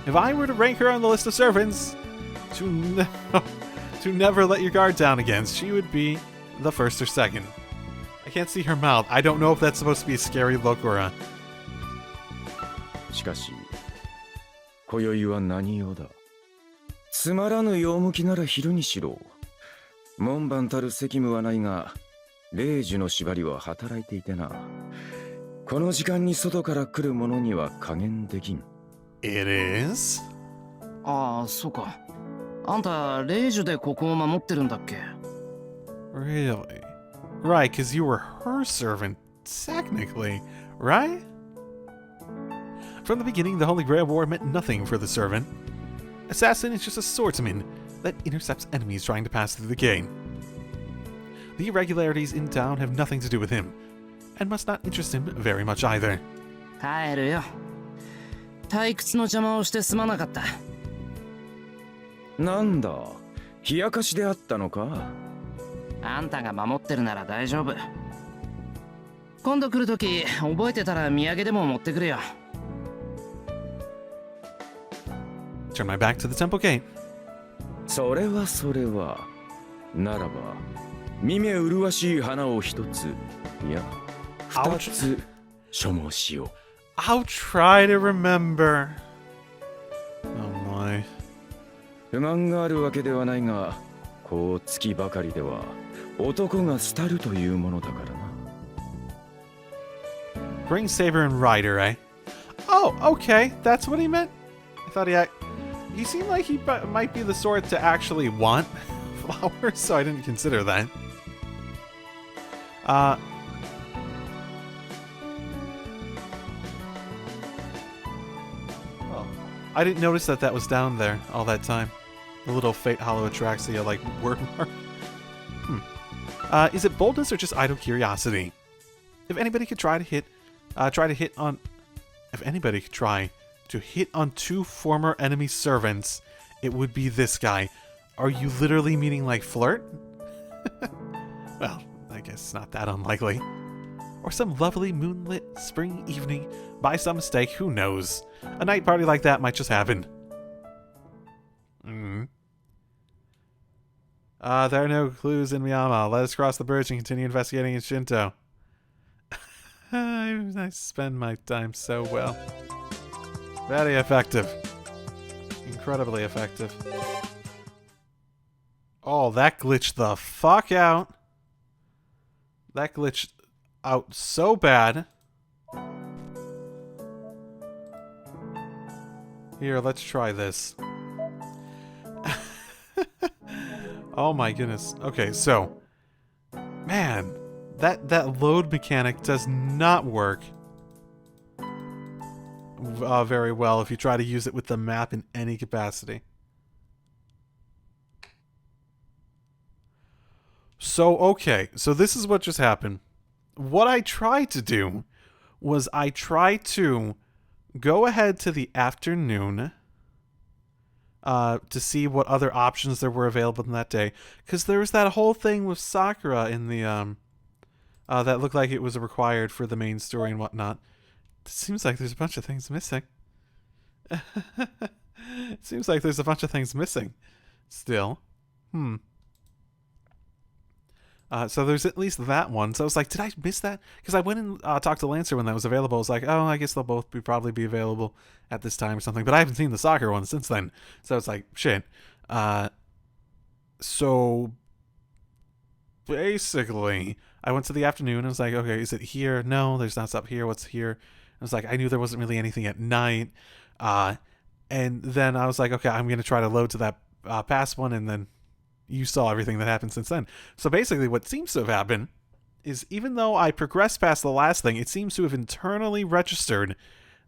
If I were to rank her on the list of servants to never let your guard down against, she would be the first or second. I can't see her mouth. I don't know if that's supposed to be a scary look or a... しかし今宵は何用だ。つまらぬ用向きなら昼にしろ。門番たる責務はないが霊樹の縛りは働いていてな。この時間に外から来る者には加減できん。 It is? ああ、そうか。あんた霊樹でここを守ってるんだっけ？ Really? Right, because you were her servant, technically, right? From the beginning, the Holy Grail War meant nothing for the servant. Assassin is just a swordsman that intercepts enemies trying to pass through the gate. The irregularities in town have nothing to do with him, and must not interest him very much either. 帰るよ。退屈の邪魔をしてすまなかった。なんだ、冷やかしであったのか。あんたが守ってるなら大丈夫。今度来るとき覚えてたら土産でも持ってくるよ。Turn my back to the temple gate. それは。ならば、見目麗しい花を一つ、いや、二つ所望しよう。I'll try to remember. Oh my. 不満があるわけではないが、こう月ばかりでは男が廃るというものだからな。Bring Saber and Rider, eh? Oh, okay. That's what he meant? I thought he seemed like he might be the sort to actually want flowers, so I didn't consider that. Oh, I didn't notice that was down there all that time. The little Fate Hollow Atraxia, like, word mark. Is it boldness or just idle curiosity? If anybody could try to hit on two former enemy servants, it would be this guy. Are you literally meaning like flirt? Well, I guess not that unlikely. Or some lovely moonlit spring evening by some mistake, who knows? A night party like that might just happen. There are no clues in Miyama. Let us cross the bridge and continue investigating in Shinto. I spend my time so well. Very effective. Incredibly effective. Oh, that glitched the fuck out. That glitched out so bad. Here, let's try this. Oh my goodness. Okay, so, man, that load mechanic does not work very well if you try to use it with the map in any capacity. So, okay, so this is what just happened. What I tried to do was I tried to go ahead to the afternoon to see what other options there were available in that day. Because there was that whole thing with Sakura in the, that looked like it was required for the main story and whatnot. seems like there's a bunch of things missing. It seems like there's a bunch of things missing. Still. So there's at least that one. So I was like, did I miss that? Because I went and talked to Lancer when that was available. I was like, oh, I guess they'll both probably be available at this time or something. But I haven't seen the soccer one since then. So it's like, shit. So basically, I went to the afternoon and I was like, okay, is it here? No, there's not stuff here. What's here? I was like, I knew there wasn't really anything at night. And then I was like, okay, I'm going to try to load to that past one, and then you saw everything that happened since then. So basically what seems to have happened is, even though I progressed past the last thing, it seems to have internally registered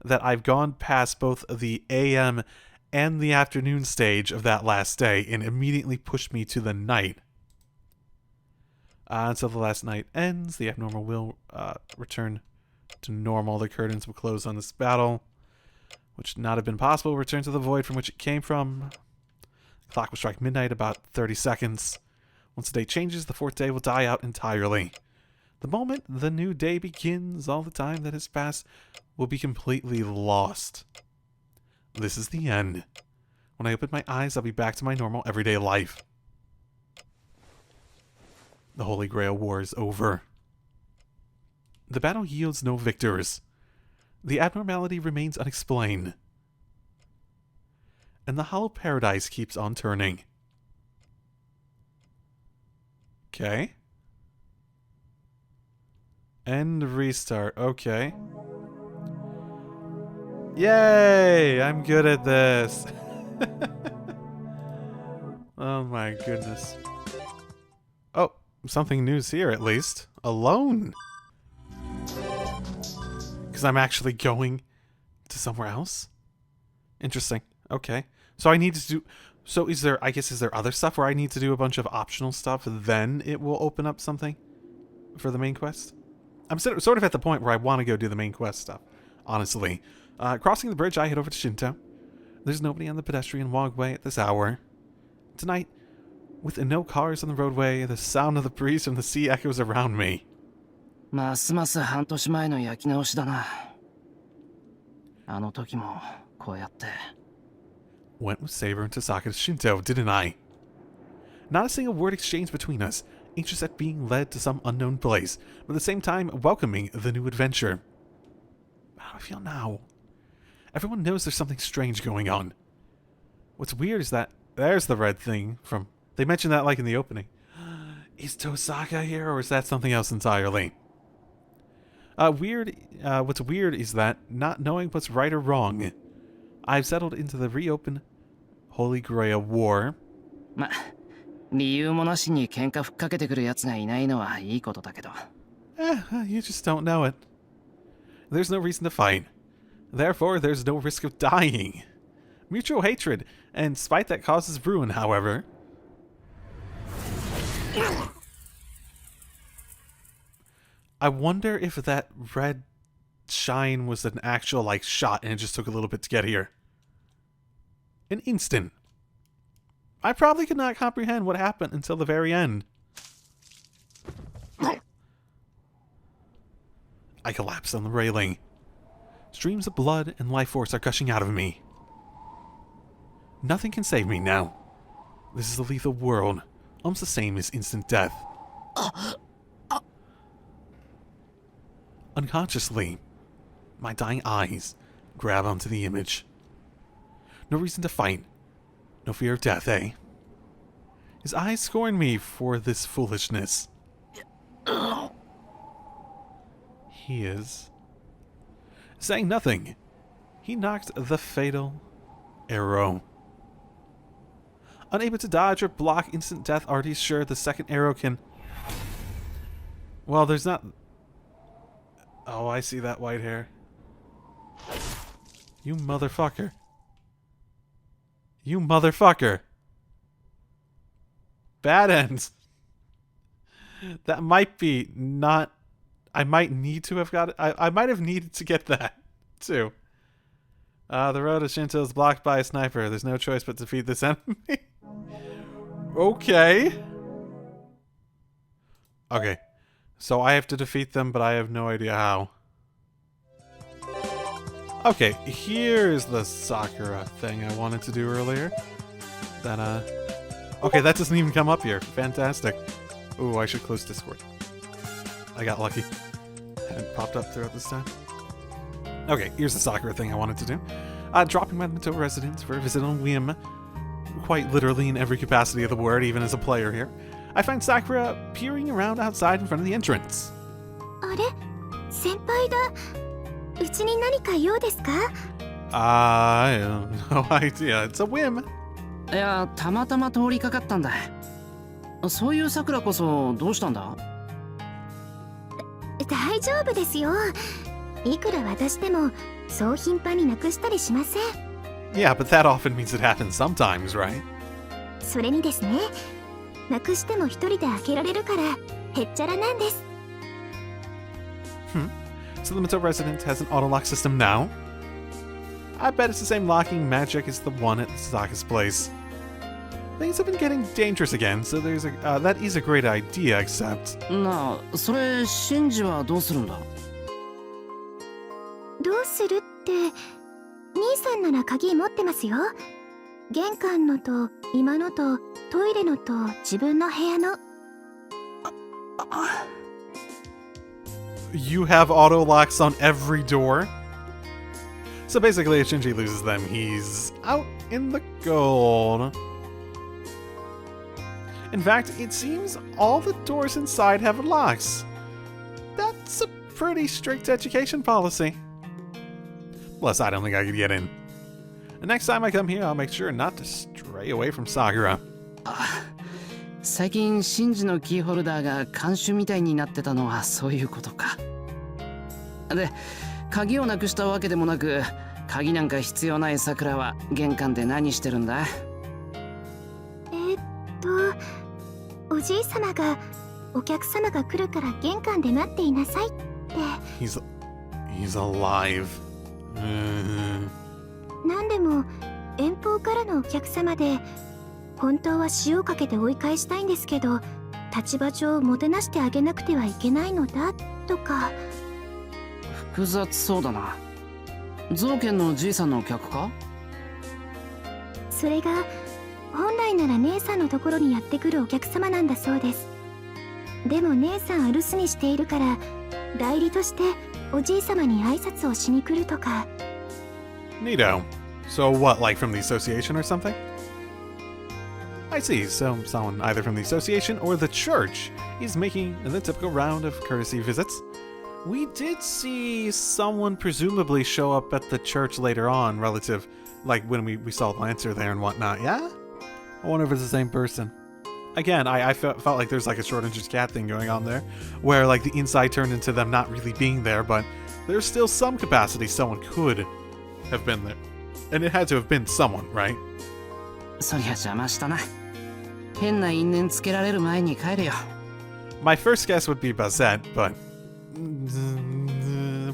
that I've gone past both the AM and the afternoon stage of that last day and immediately pushed me to the night. Until the last night ends, the abnormal will return to normal. The curtains will close on this battle, which would not have been possible. Return to the void from which it came from. The clock will strike midnight about 30 seconds. Once the day changes, the fourth day will die out entirely. The moment the new day begins, all the time that has passed will be completely lost. This is the end. When I open my eyes, I'll be back to my normal everyday life. The Holy Grail War is over. The battle yields no victors. The abnormality remains unexplained. And the hollow paradise keeps on turning. Okay. End restart. Okay. Yay! I'm good at this. Oh my goodness. Oh, something new's here at least. Alone. Because I'm actually going to somewhere else? Interesting. Okay. So I need to do... So is there... I guess is there other stuff where I need to do a bunch of optional stuff, then it will open up something for the main quest? I'm sort of at the point where I want to go do the main quest stuff, honestly. Crossing the bridge, I head over to Shinto. There's nobody on the pedestrian walkway at this hour. Tonight, with no cars on the roadway, the sound of the breeze from the sea echoes around me. ますます半年前の焼き直しだな。あの時もこうやって。 Went with Saber into Sakura's Shinto, didn't I? Not a single word exchanged between us, anxious at being led to some unknown place, but at the same time welcoming the new adventure. How do I feel now? Everyone knows there's something strange going on. What's weird is that there's the red thing from... They mentioned that like in the opening. Is Tosaka here, or is that something else entirely? What's weird is that, not knowing what's right or wrong, I've settled into the reopened Holy Grail War. ま、理由もなしに喧嘩ふっかけてくる奴がいないのはいいことだけど。You just don't know it. There's no reason to fight. Therefore, there's no risk of dying. Mutual hatred and spite that causes ruin, however. I wonder if that red shine was an actual, like, shot and it just took a little bit to get here. An instant. I probably could not comprehend what happened until the very end. I collapsed on the railing. Streams of blood and life force are gushing out of me. Nothing can save me now. This is a lethal world, almost the same as instant death. Unconsciously, my dying eyes grab onto the image. No reason to fight. No fear of death, eh? His eyes scorn me for this foolishness. He is... Saying nothing, he knocked the fatal arrow. Unable to dodge or block instant death, already sure the second arrow can... Well, there's not... Oh, I see that white hair. You motherfucker. You motherfucker. Bad ends. That might be not... I might need to have got it. I might have needed to get that, too. The road to Shinto is blocked by a sniper. There's no choice but to defeat this enemy. Okay. Okay. So I have to defeat them, but I have no idea how. Okay, here's the Sakura thing I wanted to do earlier. That, okay, that doesn't even come up here. Fantastic. Ooh, I should close Discord. I got lucky. Hadn't popped up throughout this time. Okay, here's the Sakura thing I wanted to do. Dropping my Mito residence for a visit on whim. Quite literally in every capacity of the word, even as a player here. I find Sakura peering around outside in front of the entrance. あれ先輩だ。うちに何か用ですか？ I have no idea. It's a whim. いや、たまたま通りかかったんだ。そういう桜こそどうしたんだ？大丈夫ですよ。いくら渡してもそう頻繁になくしたりしません。 Yeah, but that often means it happens sometimes, right? それにですね、なくしても一人で開けられるからへっちゃらなんです。 So the Mito residence has an auto-lock system now? I bet it's the same locking magic as the one at Sasaka's place. Things have been getting dangerous again, so there's that is a great idea, except... なあ、それシンジはどうするんだ？どうするって、兄さんなら鍵持ってますよ。玄関のと今のとトイレのと自分の部屋の。You have auto locks on every door? So basically, if Shinji loses them, he's out in the gold. In fact, it seems all the doors inside have locks. That's a pretty strict education policy. Plus, I don't think I could get in. The next time I come here, I'll make sure not to stray away from Sakura. 最近シンジのキーホルダーが監視みたいになってたのはそういうことか。で、鍵をなくしたわけでもなく、鍵なんか必要ないさくらは玄関で何してるんだ？おじいさまがお客様が来るから玄関で待っていなさいって。He's alive. なんでも遠方からのお客様で本当は塩をかけて追い返したいんですけど立場上もてなしてあげなくてはいけないのだとか。複雑そうだな。造剣のじいさんのお客か？それが本来なら姉さんのところにやってくるお客様なんだそうです。でも姉さんは留守にしているから代理としておじい様に挨拶をしに来るとか。Neato. So what, like from the association or something? I see, so someone either from the association or the church is making the typical round of courtesy visits. We did see someone presumably show up at the church later on, relative, like when we saw Lancer there and whatnot, yeah? I wonder if it's the same person. Again, I felt like there's like a Schrodinger's cat thing going on there, where like the inside turned into them not really being there, but there's still some capacity someone could have been there. And it had to have been someone, right? そりゃ邪魔したな。変な因縁つけられる前に帰れよ。My first guess would be Bazette, but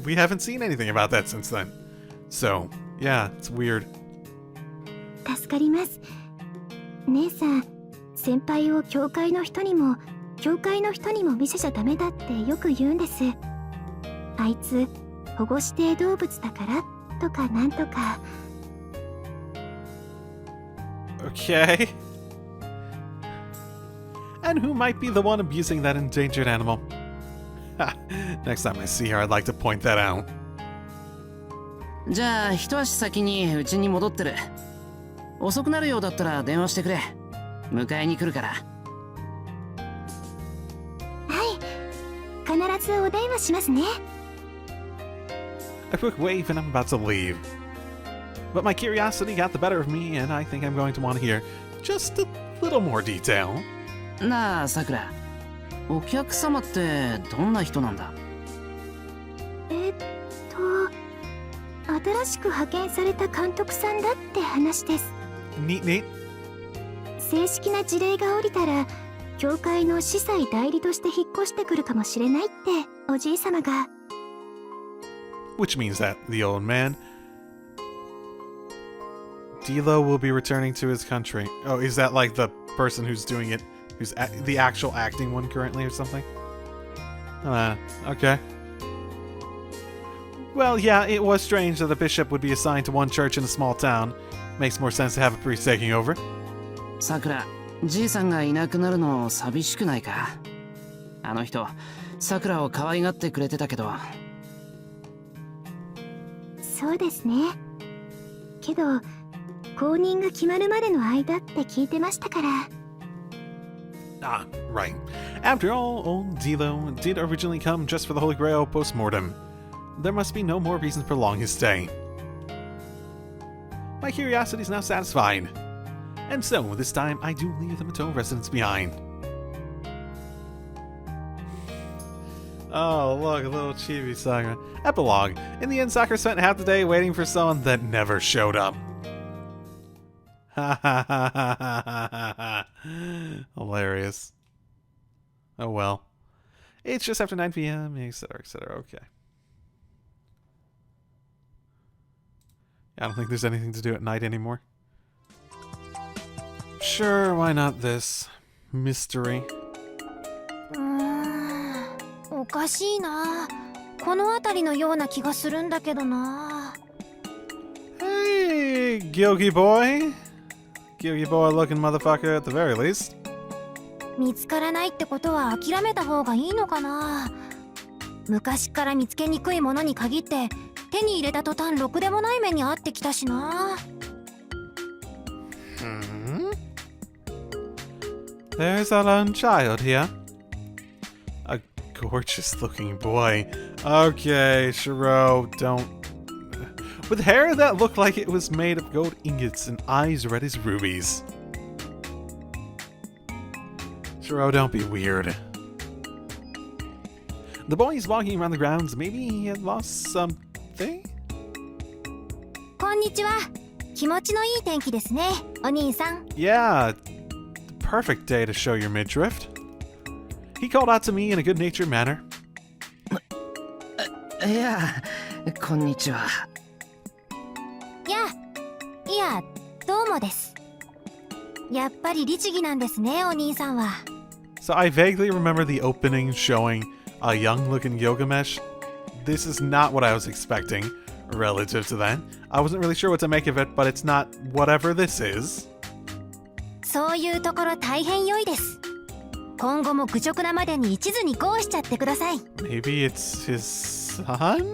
we haven't seen anything about that since then. So, yeah, it's weird. 助かります。姉さん、先輩を教会の人にも見せちゃダメだってよく言うんです。あいつ保護指定動物だからとかなんとか。Okay. And who might be the one abusing that endangered animal? Next time I see her, I'd like to point that out. じゃあ一足先にうちに戻ってる。遅くなるようだったら電話してくれ。迎えに来るから。はい、必ずお電話しますね。A quick wave and I'm about to leave. But my curiosity got the better of me, and I think I'm going to want to hear just a little more detail. なあ、さくら。お客様ってどんな人なんだ？新しく派遣された監督さんだって話です。Neat, neat. 正式な辞令が下りたら教会の司祭代理として引っ越してくるかもしれないっておじい様が。Which means that the old man, Dilo, will be returning to his country. Oh, is that like the person who's doing it, who's the actual acting one currently or something? Okay. Well, yeah, it was strange that a bishop would be assigned to one church in a small town. Makes more sense to have a priest taking over. さくら、じいさんがいなくなるの寂しくないか？あの人、さくらを可愛がってくれてたけど。そうですね。けど後任が決まるまでの間って聞いてましたから。Ah, right. After all, old Dilo did originally come just for the Holy Grail post-mortem. There must be no more reason to prolong his stay. My curiosity is now satisfied. And so, this time, I do leave the Matou residence behind. Oh, look, a little chibi Sakura. Epilogue. In the end, Sakura spent half the day waiting for someone that never showed up. Ha ha ha ha ha ha ha. Hilarious. Oh well. It's just after 9 p.m., etc., etc. Okay. I don't think there's anything to do at night anymore. Sure, why not this? Mystery. おかしいな。この辺りのような気がするんだけどな。Hey, Gigy Boy. Gigy Boy looking motherfucker at the very least. 見つからないってことは諦めた方がいいのかな。昔から見つけにくいものに限って手に入れた途端ろくでもない目に遭ってきたしな。There's a lone child here. A gorgeous looking boy. Okay, Shiro, don't. With hair that looked like it was made of gold ingots and eyes red as rubies. Shiro, don't be weird. The boy is walking around the grounds. Maybe he had lost something? こんにちは。気持ちのいい天気ですね、お兄さん。Yeah, perfect day to show your midriff. He called out to me in a good-natured manner. いや、こんにちは。いや、どうもです。やっぱり律儀なんですね、お兄さんは。So I vaguely remember the opening showing a young-looking Gilgamesh. This is not what I was expecting relative to that. I wasn't really sure what to make of it, but it's not whatever this is. そういうところ大変良いです。今後も愚直なまでに一途にこうしちゃってください。Maybe it's his son?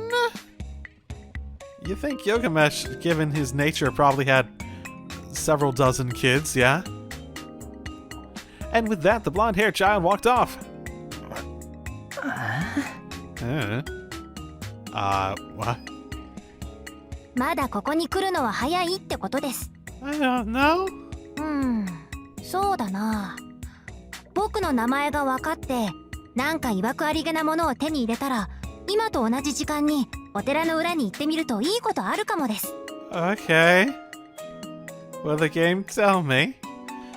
You think Gilgamesh, given his nature, probably had several dozen kids, yeah? And with that, the blonde-haired child walked off. What? まだここに来るのは早いってことです。I don't know. そうだな。僕の名前が分かってなんか曰くありげなものを手に入れたら今と同じ時間にお寺の裏に行ってみるといいことあるかもです。 Okay. Will the game tell me?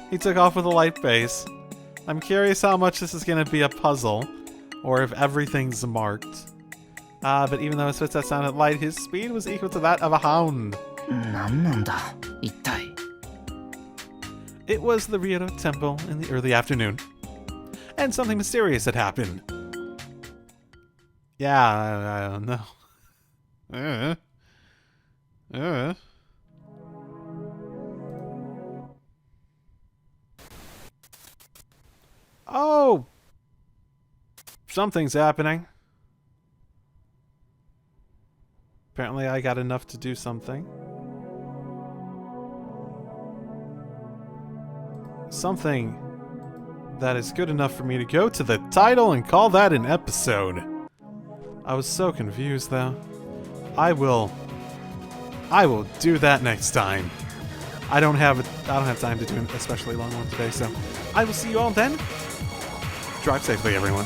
He took off with a light base. I'm curious how much this is going to be a puzzle, or if everything's marked. But even though his footsteps sounded light, his speed was equal to that of a hound. なんなんだ、一体。It was the Ryoto Temple in the early afternoon, and something mysterious had happened. Yeah, I don't know. Oh! Something's happening. Apparently I got enough to do something. Something that is good enough for me to go to the title and call that an episode. I was so confused though. I will do that next time. I don't have time to do an especially long one today, so I will see you all then. Drive safely, everyone.